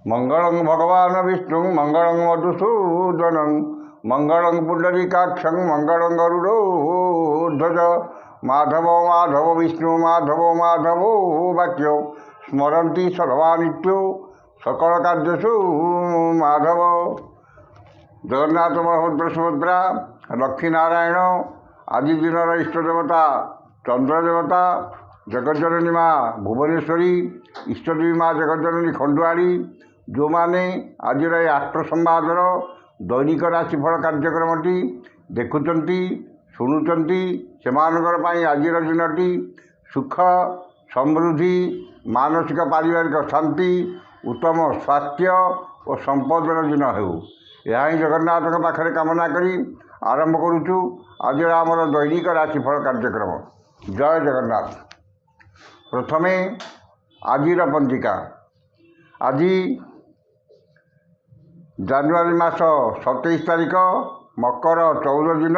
मंगलं भगवान् विष्णु मंगलं मधुसूदनं मंगलं पुंडरीकाक्षं मंगलं गरुडध्वज माधव माधव विष्णु माधव माधव वाक्य स्मरन्ति सर्वा नित्यो सकल कार्यसु माधव। जगन्नाथ बलभद्र सुभद्रा लक्ष्मीनारायण आदि दिन इष्ट देवता चंद्रदेवता जगज्जननी माँ भुवनेश्वरी इष्टदेवी माँ जगज्जननी खंडुआड़ी जो मैंने आज आष्ट्र संवादर दैनिक राशिफल कार्यक्रमटी देखुंट शुणुंट से आज दिनटी सुख समृद्धि मानसिक पारिवारिक शांति उत्तम स्वास्थ्य और संपदर दिन हो यह ही जगन्नाथ पाखे कामना करी आरंभ करुचु आज आमर दैनिक राशिफल कार्यक्रम। जय जगन्नाथ। प्रथमे आज पंजिका आज जानुआरी मास 27 तारिख मकर 14 दिन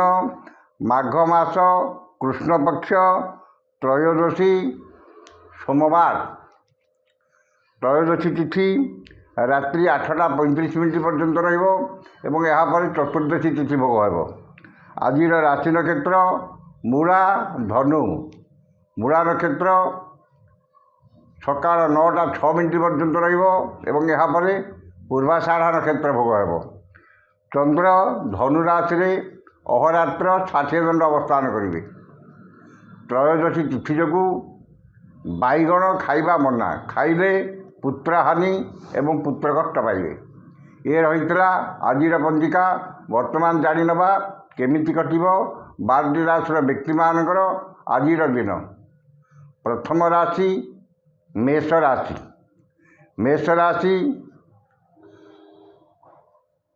माघ मास कृष्ण पक्ष त्रयोदशी सोमवार। त्रयोदशी तिथि रात्रि 8टा 35 मिनिट पर्यंत रही यापर चतुर्दशी तिथि भोग हो। आज राशि नक्षत्र मूला धनु। मूला नक्षत्र सकाल 9टा 6 मिनिट पर्यंत रहीपर पूर्वाषाढ़ा नक्षत्र भोग हो। चंद्र धनु राशि अहोरात्र 60 दंड अवस्थान करेंगे। त्रयोदशी तिथि जो बैगण खाइबा मना खाइले पुत्रहानि एवं पुत्र कष्ट पाइबे। ये रही आज पंजिका। वर्तमान जानी नवा केमिति कटिब 12टी राशि व्यक्ति मानकर आज दिन। प्रथम राशि मेष राशि। मेष राशि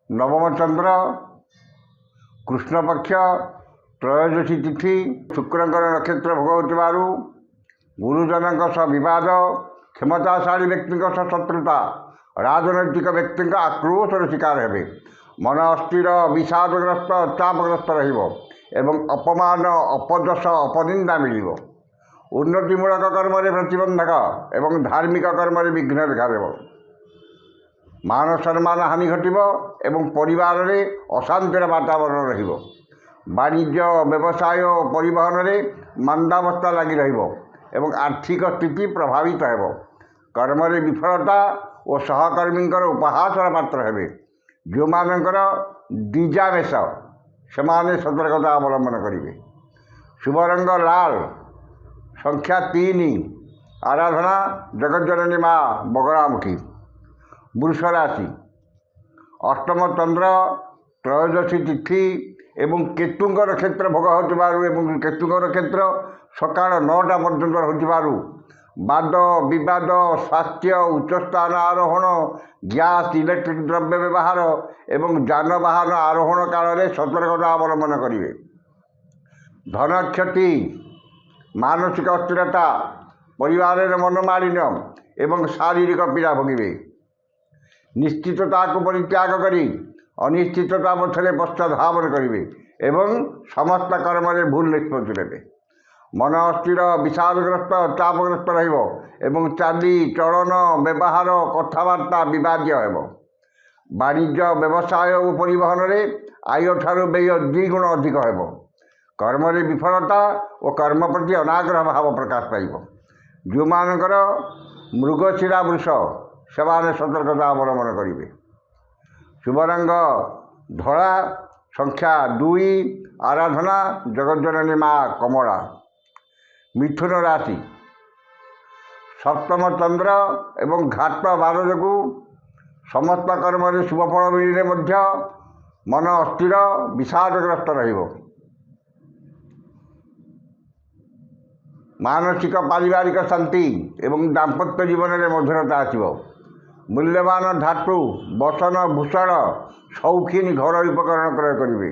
नवम चंद्र कृष्ण पक्ष त्रयोदशी तिथि शुक्रंकर नक्षत्र भोग हो। गुरुजन विवाद क्षमताशाली व्यक्ति शत्रुता राजनैतिक व्यक्ति आक्रोशर शिकार हे। मन अस्थिर विषादग्रस्त चापग्रस्त एवं अपमान अपदश अपनिंदा मिल। उन्नतिमूलक कर्म प्रतिबंधक एवं धार्मिक कर्म विघ्न देखा मान सम्मान हानि घटव एवं परिवार में अशांतिर वातावरण रहिबो। वाणिज्य व्यवसाय परिवहन में मंदावस्था लगी एवं आर्थिक स्थिति प्रभावित हो। कर्म विफलता और सहकर्मी उपहासर पात्र हे। जो मानकर दीजा मेष से सतर्कता अवलंबन करेंगे। शुभ रंग लाल। संख्या 3। आराधना जगज्जननी माँ बगलामुखी। वृष राशि अष्टम चंद्र त्रयोदशी तिथि एवं केतुंग नक्षत्र भोग हो। केतुंग नक्षत्र सकाल 9टा पर्यंत हो। वाद विवाद स्वास्थ्य उच्चस्थान आरोहण गैस इलेक्ट्रिक द्रव्य व्यवहार एवं जानवाहन आरोहण काल में सतर्कता अवलंबन करेंगे। धन क्षति मानसिक अस्थिरता परिवार मनमालिन्य एवं शारीरिक पीड़ा भोगे। निश्चितता को परित्याग करी अनिश्चितता मध्य पश्चाधावन करेंगे एवं समस्त कर्म भूल निष्पत्ति नेबे। मन अस्थिर विषादग्रस्त चापग्रस्त एवं चाली चलन व्यवहार कथबार्ता विवाद्य हो। वाणिज्य व्यवसाय और परिवहन में आय ठार व्यय 2 गुण अधिक हो। कर्म विफलता और कर्म प्रति अनाग्रह भाव प्रकाश पाइब। जो मानकर मृगशिरा वृष से सतर्कता अवलंबन करेंगे। शुभ रंग धला। संख्या 2। आराधना जगज्जननी माँ कमला। मिथुन राशि सप्तम चंद्र एवं घाट 12 जो समस्त कर्म शुभफल मिलने मन अस्थिर विषादग्रस्त रहिबो। मानसिक पारिवारिक शांति एवं दाम्पत्य जीवन में मधुरता आसो। मूल्यवान धातु बसन भूषण शौखीन घर उपकरण क्रय करेंगे।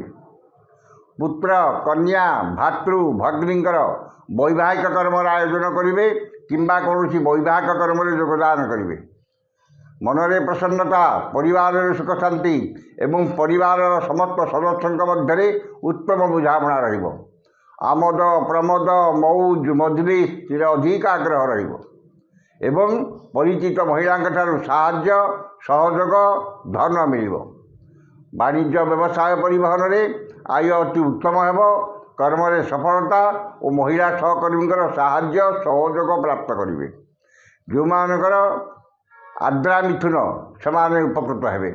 पुत्र कन्या भातृ भग्नींकर वैवाहिक कर्म आयोजन करेंगे किंबा कौन वैवाहिक कर्म योगदान करेंगे। मनरे प्रसन्नता परिवार सुख शांति एवं परिवार समस्त सदस्यों मध्य उत्तम बुझामणा रहिबो। आमद प्रमोद मौज मजलिस अधिक आग्रह रहिबो। ଏବଂ ପରିଚିତ ମହିଳାଙ୍କଠାରୁ ସାହାଯ୍ୟ ସହଯୋଗ ଧନ ମିଳିବ। ବାଣିଜ୍ୟ ବ୍ୟବସାୟ ପରିବହନରେ ଆୟ ଅତି ଉତ୍ତମ ହେବ। କର୍ମରେ ସଫଳତା ଓ ମହିଳା ସହକର୍ମୀଙ୍କର ସାହାଯ୍ୟ ସହଯୋଗ ପ୍ରାପ୍ତ କରିବେ। ଯେଉଁମାନଙ୍କର ଆର୍ଦ୍ରା ମିଥୁନ ସେମାନେ ଉପକୃତ ହେବେ।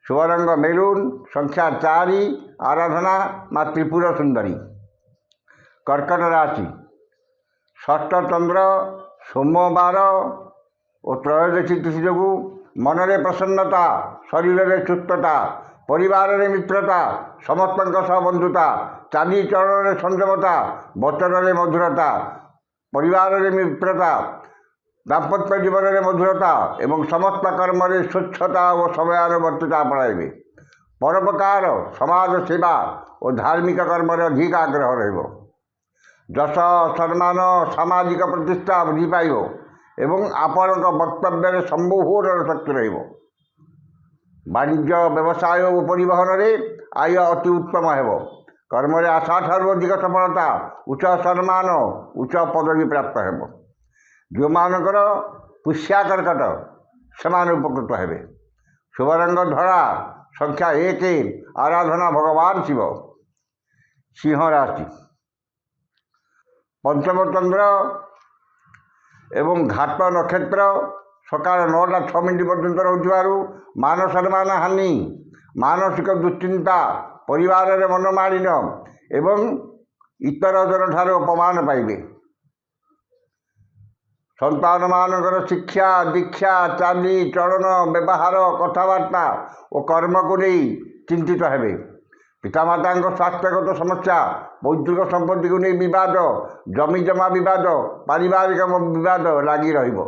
ଶୁଭ ରଙ୍ଗ ମେରୁନ୍, ସଂଖ୍ୟା 4, ଆରାଧନା ମା ତ୍ରିପୁର ସୁନ୍ଦରୀ। କର୍କଟ ରାଶି, ଷଷ୍ଠ ଚନ୍ଦ୍ର ସୋମବାର ଓ ତ୍ରୟୋଦଶୀ ତିଥି ଯୋଗୁଁ ମନରେ ପ୍ରସନ୍ନତା, ଶରୀରରେ ସୁସ୍ଥତା, ପରିବାରରେ ମିତ୍ରତା, ସମସ୍ତଙ୍କ ସହ ବନ୍ଧୁତା, ଚାଲିଚଳନରେ ସଂଯମତା, ବଚନରେ ମଧୁରତା, ପରିବାରରେ ମିତ୍ରତା, ଦାମ୍ପତ୍ୟ ଜୀବନରେ ମଧୁରତା ଏବଂ ସମସ୍ତ କର୍ମରେ ସ୍ୱଚ୍ଛତା ଓ ସମୟାନୁବର୍ତ୍ତିତା ଆପଣାଇବେ। ପରୋପକାର, ସମାଜ ସେବା ଓ ଧାର୍ମିକ କର୍ମରେ ଅଧିକ ଆଗ୍ରହ ରହିବ। ଯଶ, ସମ୍ମାନ, ସାମାଜିକ ପ୍ରତିଷ୍ଠା ବୃଦ୍ଧି ପାଇବ ଏବଂ ଆପଣଙ୍କ ବକ୍ତବ୍ୟରେ ସମ୍ମୋହନର ଶକ୍ତି ରହିବ। ବାଣିଜ୍ୟ ବ୍ୟବସାୟ ଓ ପରିବହନରେ ଆୟ ଅତି ଉତ୍ତମ ହେବ। କର୍ମରେ ଆଶାଠାରୁ ଅଧିକ ସଫଳତା, ଉଚ୍ଚ ସମ୍ମାନ, ଉଚ୍ଚ ପଦବୀ ପ୍ରାପ୍ତ ହେବ। ଯେଉଁମାନଙ୍କର ପୁଷ୍ୟା କର୍କଟ ସେମାନେ ଉପକୃତ ହେବେ। ଶୁଭ ରଙ୍ଗ ଧଳା, ସଂଖ୍ୟା 1, ଆରାଧନା ଭଗବାନ ଶିବ। ସିଂହ ରାଶି, ପଞ୍ଚମ ଚନ୍ଦ୍ର ଏବଂ ଘାତ ନକ୍ଷତ୍ର ସକାଳ 9:06 ପର୍ଯ୍ୟନ୍ତ ରହୁଥିବାରୁ ମାନ ସମ୍ମାନ ହାନି, ମାନସିକ ଦୁଶ୍ଚିନ୍ତା, ପରିବାରରେ ମନମାଳିନ୍ୟ ଏବଂ ଇତରଜନଠାରୁ ଅପମାନ ପାଇବେ। ସନ୍ତାନମାନଙ୍କର ଶିକ୍ଷା, ଦୀକ୍ଷା, ଚାଲି ଚଳନ, ବ୍ୟବହାର, କଥାବାର୍ତ୍ତା ଓ କର୍ମକୁ ନେଇ ଚିନ୍ତିତ ହେବେ। ପିତାମାତାଙ୍କ ସ୍ୱାସ୍ଥ୍ୟଗତ ସମସ୍ୟା, ପୈତୃକ ସମ୍ପତ୍ତିକୁ ନେଇ ବିବାଦ, ଜମିଜମା ବିବାଦ, ପାରିବାରିକ ବିବାଦ ଲାଗି ରହିବ।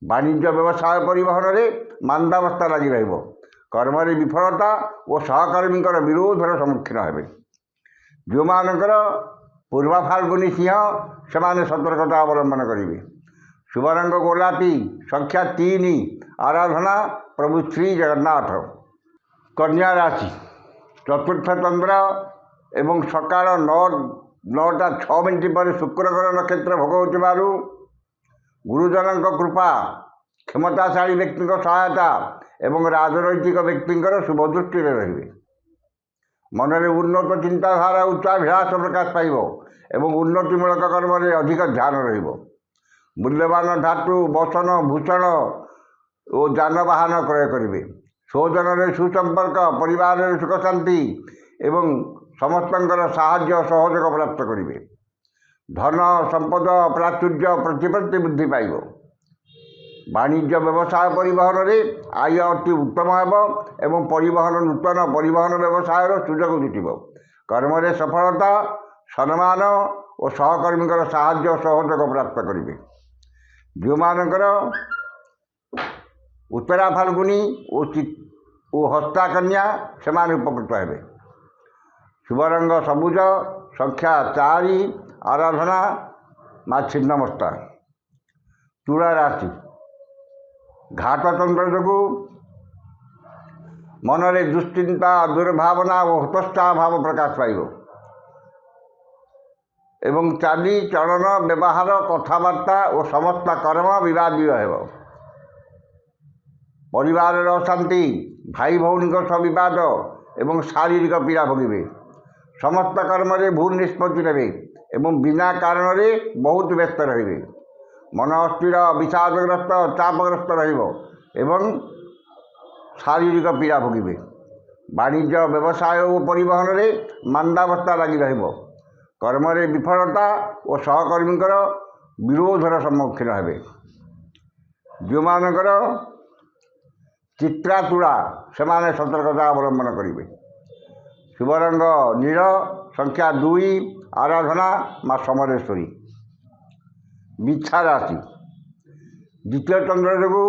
ବାଣିଜ୍ୟ ବ୍ୟବସାୟ ପରିବହନରେ ମାନ୍ଦାବସ୍ଥା ଲାଗି ରହିବ। କର୍ମରେ ବିଫଳତା ଓ ସହକର୍ମୀଙ୍କର ବିରୋଧର ସମ୍ମୁଖୀନ ହେବେ। ଯେଉଁମାନଙ୍କର ପୂର୍ବ ଫାଲ୍ଗୁନୀ ସିଂହ ସେମାନେ ସତର୍କତା ଅବଲମ୍ବନ କରିବେ। ଶୁଭ ରଙ୍ଗ ଗୋଲାପୀ, ସଂଖ୍ୟା 3, ଆରାଧନା ପ୍ରଭୁ ଶ୍ରୀ ଜଗନ୍ନାଥ। କନ୍ୟା ରାଶି, ଚତୁର୍ଥ ଚନ୍ଦ୍ର ଏବଂ ସକାଳ 9:06 ପରେ ଶୁକ୍ରଙ୍କର ନକ୍ଷତ୍ର ଭୋଗ ହେଉଥିବାରୁ ଗୁରୁଜନଙ୍କ କୃପା, କ୍ଷମତାଶାଳୀ ବ୍ୟକ୍ତିଙ୍କ ସହାୟତା ଏବଂ ରାଜନୈତିକ ବ୍ୟକ୍ତିଙ୍କର ଶୁଭ ଦୃଷ୍ଟିରେ ରହିବେ। ମନରେ ଉନ୍ନତ ଚିନ୍ତାଧାରା, ଉଚ୍ଚାଭିଳାଷ ପ୍ରକାଶ ପାଇବ ଏବଂ ଉନ୍ନତିମୂଳକ କର୍ମରେ ଅଧିକ ଧ୍ୟାନ ରହିବ। ମୂଲ୍ୟବାନ ଧାତୁ, ବସନ, ଭୂଷଣ ଓ ଯାନବାହନ କ୍ରୟ କରିବେ। ସ୍ୱଜନରେ ସୁସମ୍ପର୍କ, ପରିବାରରେ ସୁଖ ଶାନ୍ତି ଏବଂ ସମସ୍ତଙ୍କର ସାହାଯ୍ୟ ସହଯୋଗ ପ୍ରାପ୍ତ କରିବେ। ଧନ ସମ୍ପଦ, ପ୍ରାଚୁର୍ଯ୍ୟ, ପ୍ରତିପତ୍ତି ବୃଦ୍ଧି ପାଇବ। ବାଣିଜ୍ୟ ବ୍ୟବସାୟ ପରିବହନରେ ଆୟ ଅତି ଉତ୍ତମ ହେବ ଏବଂ ନୂତନ ପରିବହନ ବ୍ୟବସାୟର ସୁଯୋଗ ଜୁଟିବ। କର୍ମରେ ସଫଳତା, ସମ୍ମାନ ଓ ସହକର୍ମୀଙ୍କର ସାହାଯ୍ୟ ସହଯୋଗ ପ୍ରାପ୍ତ କରିବେ। ଯେଉଁମାନଙ୍କର ଉତ୍ତରା ଫାଲ୍ଗୁନୀ ଓ ହସ୍ତା କନ୍ୟା ସେମାନେ ଉପକୃତ ହେବେ। ଶୁଭ ରଙ୍ଗ ସବୁଜ, ସଂଖ୍ୟା 4, ଆରାଧନା ମା ଛିନ୍ନମସ୍ତା। ତୁଳା ରାଶି, ଘାତ ଚନ୍ଦ୍ର ଯୋଗୁଁ ମନରେ ଦୁଶ୍ଚିନ୍ତା, ଦୁର୍ଭାବନା ଓ ହତୋତ୍ସାହ ଭାବ ପ୍ରକାଶ ପାଇବ ଏବଂ ଚାଲି ଚଳନ, ବ୍ୟବହାର, କଥାବାର୍ତ୍ତା ଓ ସମସ୍ତ କର୍ମ ବିବାଦୀୟ ହେବ। ପରିବାରରେ ଅଶାନ୍ତି, ଭାଇ ଭଉଣୀଙ୍କ ସହ ବିବାଦ ଏବଂ ଶାରୀରିକ ପୀଡ଼ା ଭୋଗିବେ। ସମସ୍ତ କର୍ମରେ ଭୁଲ ନିଷ୍ପତ୍ତି ନେବେ ଏବଂ ବିନା କାରଣରେ ବହୁତ ବ୍ୟସ୍ତ ରହିବେ। ମନ ଅସ୍ଥିର, ବିଷାଦଗ୍ରସ୍ତ, ଚାପଗ୍ରସ୍ତ ରହିବ ଏବଂ ଶାରୀରିକ ପୀଡ଼ା ଭୋଗିବେ। ବାଣିଜ୍ୟ ବ୍ୟବସାୟ ଓ ପରିବହନରେ ମାନ୍ଦାବସ୍ଥା ଲାଗି ରହିବ। କର୍ମରେ ବିଫଳତା ଓ ସହକର୍ମୀଙ୍କର ବିରୋଧର ସମ୍ମୁଖୀନ ହେବେ। ଯେଉଁମାନଙ୍କର ଚିତ୍ରା ତୁଳା ସେମାନେ ସତର୍କତା ଅବଲମ୍ବନ କରିବେ। ଶୁଭ ରଙ୍ଗ ନୀଳ, ସଂଖ୍ୟା 2, ଆରାଧନା ମା ସମଲେଶ୍ୱରୀ। ବିଛା ରାଶି, ଦ୍ୱିତୀୟ ଚନ୍ଦ୍ର ଯୋଗୁଁ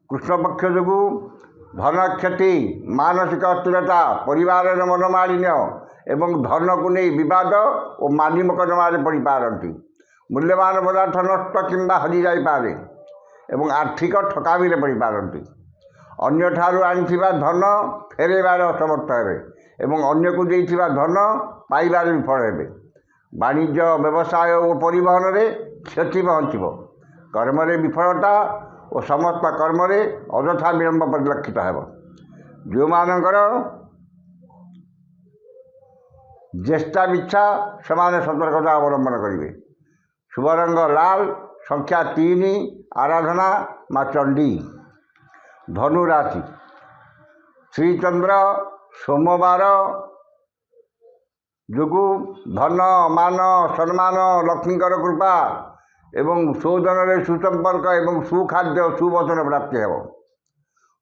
କୃଷ୍ଣପକ୍ଷ ଯୋଗୁଁ ଧନ କ୍ଷତି, ମାନସିକ ଅସ୍ଥିରତା, ପରିବାରରେ ମନମାଳିନ୍ୟ ଏବଂ ଧନକୁ ନେଇ ବିବାଦ ଓ ମାନି ମକଦ୍ଦମାରେ ପଡ଼ିପାରନ୍ତି। ମୂଲ୍ୟବାନ ପଦାର୍ଥ ନଷ୍ଟ କିମ୍ବା ହଜିଯାଇପାରେ ଏବଂ ଆର୍ଥିକ ଠକାମିରେ ପଡ଼ିପାରନ୍ତି। ଅନ୍ୟଠାରୁ ଆଣିଥିବା ଧନ ଫେରାଇବାରେ ଅସମର୍ଥ ହେବେ ଏବଂ ଅନ୍ୟକୁ ଦେଇଥିବା ଧନ ପାଇବାରେ ବିଫଳ ହେବେ। ବାଣିଜ୍ୟ ବ୍ୟବସାୟ ଓ ପରିବହନରେ क्षति पहुँचब। कर्म विफलता और समस्त कर्म अଯଥା विलम्ब परिलक्षित हो। जो मानकर ज्येष्ठा मिच्छा से सतर्कता अवलंबन करेंगे। शुभ रंग लाल, संख्या 3, आराधना माँ चंडी। धनु राशि श्रीचंद्र सोमवार जोगु धन मान सम्मान लक्ष्मीकर कृपा एवं सौजन सुसंपर्क एवं सुखाद्य सुवचन प्राप्ति हो।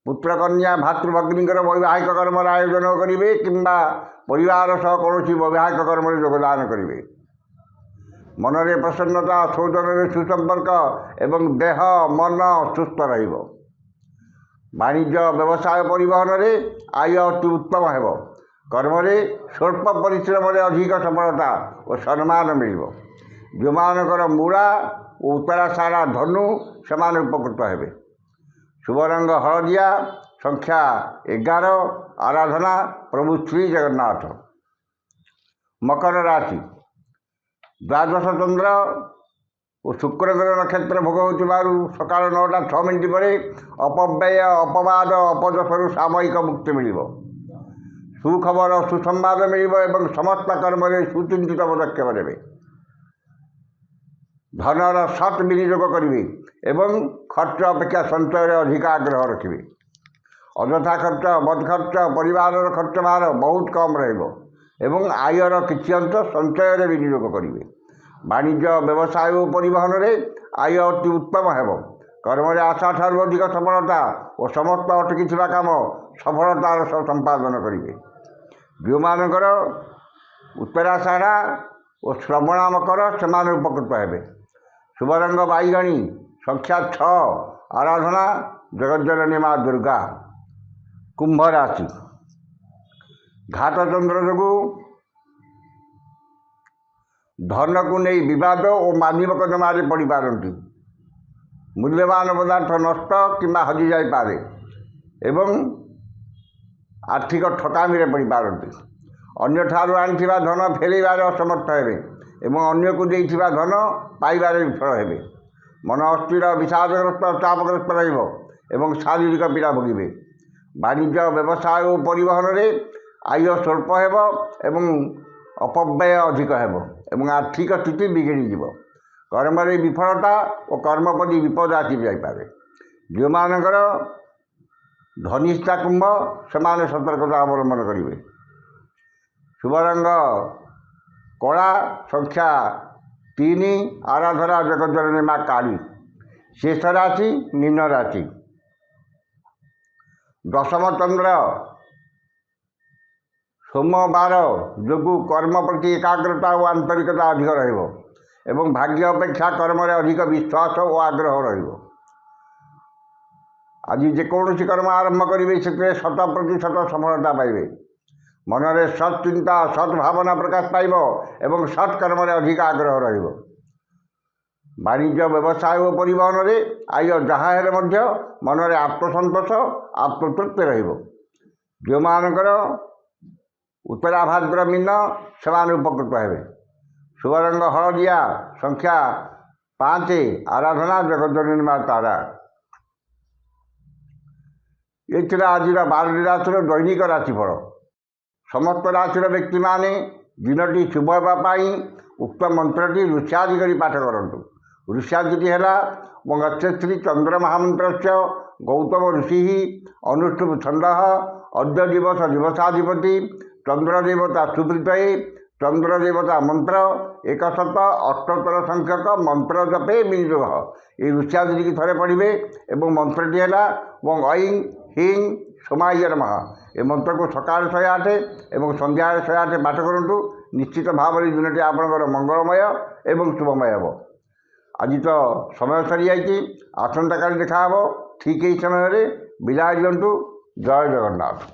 पुत्र कन्या भातृभगिनीकर वैवाहिक कर्म आयोजन करेंगे किंबा परिवार सह कौन वैवाहिक कर्म योगदान करेंगे। मनरे प्रसन्नता, सौजन सुसंपर्क एवं देह मन सुस्थ रहिब। वाणिज्य व्यवसाय परिवहन में आय अति उत्तम हो। कर्म स्वल्प परिश्रम अधिक सफलता और सम्मान मिल। जो मानकर मूला और उत्तराषाढ़ा धनु से उपकृत हे। शुभ रंग हलदिया, संख्या 11, आराधना प्रभु श्री जगन्नाथ। मकर राशि द्वादश चंद्र और शुक्र नक्षत्र भोग हो सका 9:06 पर अपव्यय अपवाद अपदशु सामयिक मुक्ति मिल। सुखबर सुसंवाद मिल और समस्त कर्म सुचिंतित पदक्षेप ने धनर सत् विनियोग करेंगे एवं खर्च अपेक्षा संचय अधिक आग्रह रखिए। अଯଥା खर्च बद खर्च परिवार खर्च भार बहुत कम रही आयर किसी अंश संचय विनियोग करेंगे। वाणिज्य व्यवसाय और परिवहन में आय अति उत्तम हो। कर्म आशा ठार अधिक सफलता और समस्त अटकी काम सफलतार सह संपादन करेंगे। जो मानकर उत्तराषाढ़ा और श्रवणा मकर से उपकृत हे। शुभ रंग बैगणी, संख्या 6, आराधना जगज्जननी माँ दुर्गा। कुंभ राशि घात चंद्र जोगु धन को नहीं बद और मानव जमारे पड़ पारती। मूल्यवान पदार्थ नष्ट कि हजि जापे एवं आर्थिक ठकामी पड़ पारती। अन्य ठारू आनी धन फेरबार असमर्थ हे एवं अन्य को देइथिबा धन पाइबारे विफल हेबे। मन अस्थिर विषादग्रस्त चापग्रस्त रहिब शारीरिक पीड़ा भोगिबे। वाणिज्य व्यवसाय और परिवहन में आय स्वल्प एवं अपव्यय अधिक हो आर्थिक स्थिति बिगड़ी। कर्म विफलता और कर्मपति विपद आसी जापे। जो मानकर धनिष्ठा कुंभ से सतर्कता अवलंबन करेंगे। शुभ रंग कला, संख्या 3, आराधना जगज्जननी माँ काली। शेष राशि मीन राशि। दशम चंद्र सोमवार जोगु कर्म प्रति एकाग्रता और आंतरिकता अधिक रहिब भाग्य अपेक्षा कर्म अधिक विश्वास और आग्रह रहिब। आज जेकोसी कर्म आरंभ करेंगे से 100% सफलता पाइबे। मनरे सत्चिंता सद्भावना प्रकाश पाइब एवं सत्कर्म अधिक आग्रह रहिब। वाणिज्य व्यवसाय और परिवहन में आय जहाँ मनरे आत्मसंतोष आत्मतृप्ति रहिब। जो मानकर उत्तरा भाद्र मीन से उपकृत हे। शुभ रंग हलदिया, संख्या 5, आराधना जगज्जननी माँ तारा। ये आज 12 राशि दैनिक राशिफल। समस्त राशि व्यक्ति माने दिनटी शुभ होगापाई उक्त मंत्रटी ऋष्यादि कर पाठ करूँ। ऋष्यादिटी है गच्छश्री चंद्र महामंत्र गौतम ऋषि अनुष्ठुप छंद अद्य दिवस दिवसाधिपति चंद्रदेवता सुप्रीत चंद्रदेवता मंत्र 178 संख्यक मंत्र जपे विनियोग। ये ऋष्यादिटी की थे पढ़े और मंत्रटी है ऐं ह्रीं सोमाय नमः। ये मंत्र को सकाल 108 और संध्या 108 पाठ करूँ। निश्चित भाव में दिनटी आपंकर मंगलमय एवं शुभमय हो। आज तो समय सरी जाइए, आसंता काली देखा ठीक यही समय विदाय दिंतु। जय जगन्नाथ।